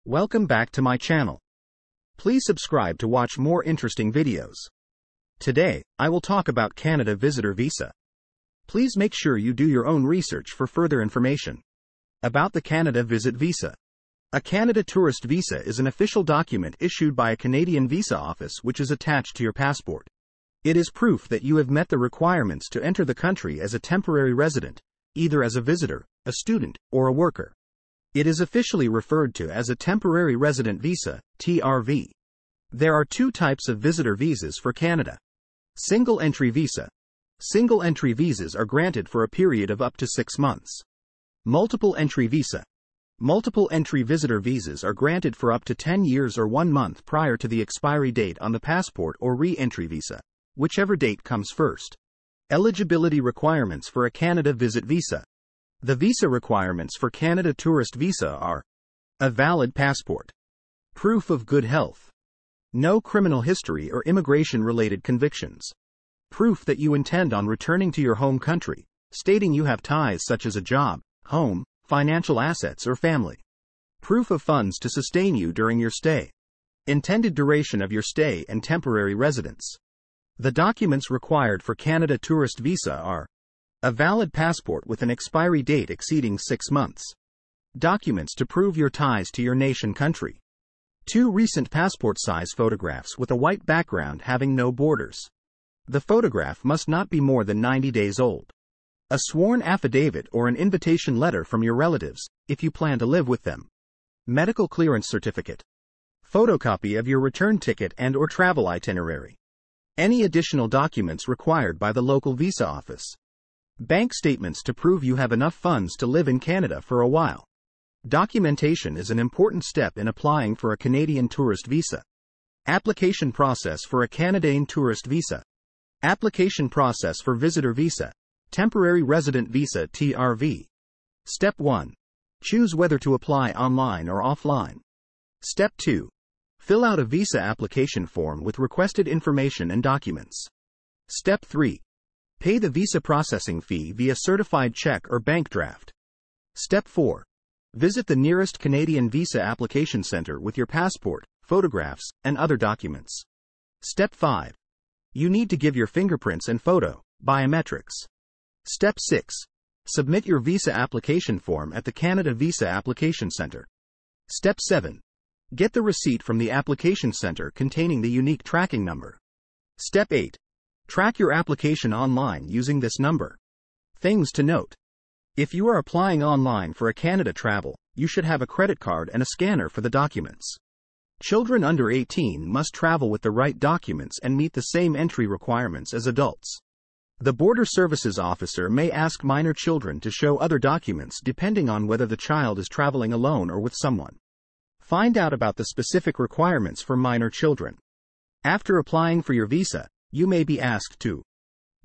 Welcome back to my channel. Please subscribe to watch more interesting videos. Today, I will talk about Canada Visitor Visa. Please make sure you do your own research for further information. About the Canada Visit Visa. A Canada Tourist Visa is an official document issued by a Canadian visa office which is attached to your passport. It is proof that you have met the requirements to enter the country as a temporary resident, either as a visitor, a student, or a worker. It is officially referred to as a Temporary Resident Visa, TRV. There are two types of visitor visas for Canada. Single-entry visa. Single-entry visas are granted for a period of up to 6 months. Multiple-entry visa. Multiple-entry visitor visas are granted for up to 10 years or 1 month prior to the expiry date on the passport or re-entry visa, whichever date comes first. Eligibility requirements for a Canada Visit Visa. The visa requirements for Canada Tourist Visa are: a valid passport, proof of good health, no criminal history or immigration-related convictions, proof that you intend on returning to your home country, stating you have ties such as a job, home, financial assets or family, proof of funds to sustain you during your stay, intended duration of your stay and temporary residence. The documents required for Canada Tourist Visa are: a valid passport with an expiry date exceeding 6 months. Documents to prove your ties to your nation country. 2 recent passport-size photographs with a white background having no borders. The photograph must not be more than 90 days old. A sworn affidavit or an invitation letter from your relatives, if you plan to live with them. Medical clearance certificate. Photocopy of your return ticket and/or travel itinerary. Any additional documents required by the local visa office. Bank statements to prove you have enough funds to live in Canada for a while. Documentation is an important step in applying for a Canadian tourist visa. Application process for a Canadian tourist visa. Application process for visitor visa, temporary resident visa TRV. Step 1. Choose whether to apply online or offline. Step 2. Fill out a visa application form with requested information and documents. Step 3. Pay the visa processing fee via certified cheque or bank draft. Step 4. Visit the nearest Canadian visa application centre with your passport, photographs, and other documents. Step 5. You need to give your fingerprints and photo, biometrics. Step 6. Submit your visa application form at the Canada Visa Application Centre. Step 7. Get the receipt from the application centre containing the unique tracking number. Step 8. Track your application online using this number. Things to note. If you are applying online for a Canada travel, you should have a credit card and a scanner for the documents. Children under 18 must travel with the right documents and meet the same entry requirements as adults. The Border Services Officer may ask minor children to show other documents depending on whether the child is traveling alone or with someone. Find out about the specific requirements for minor children. After applying for your visa, you may be asked to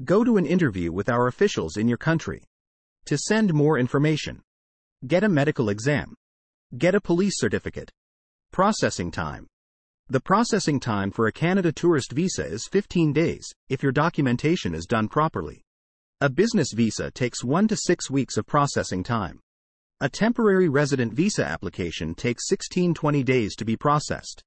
go to an interview with our officials in your country, to send more information, get a medical exam, get a police certificate. Processing time. The processing time for a Canada tourist visa is 15 days, if your documentation is done properly. A business visa takes 1 to 6 weeks of processing time. A temporary resident visa application takes 16-20 days to be processed.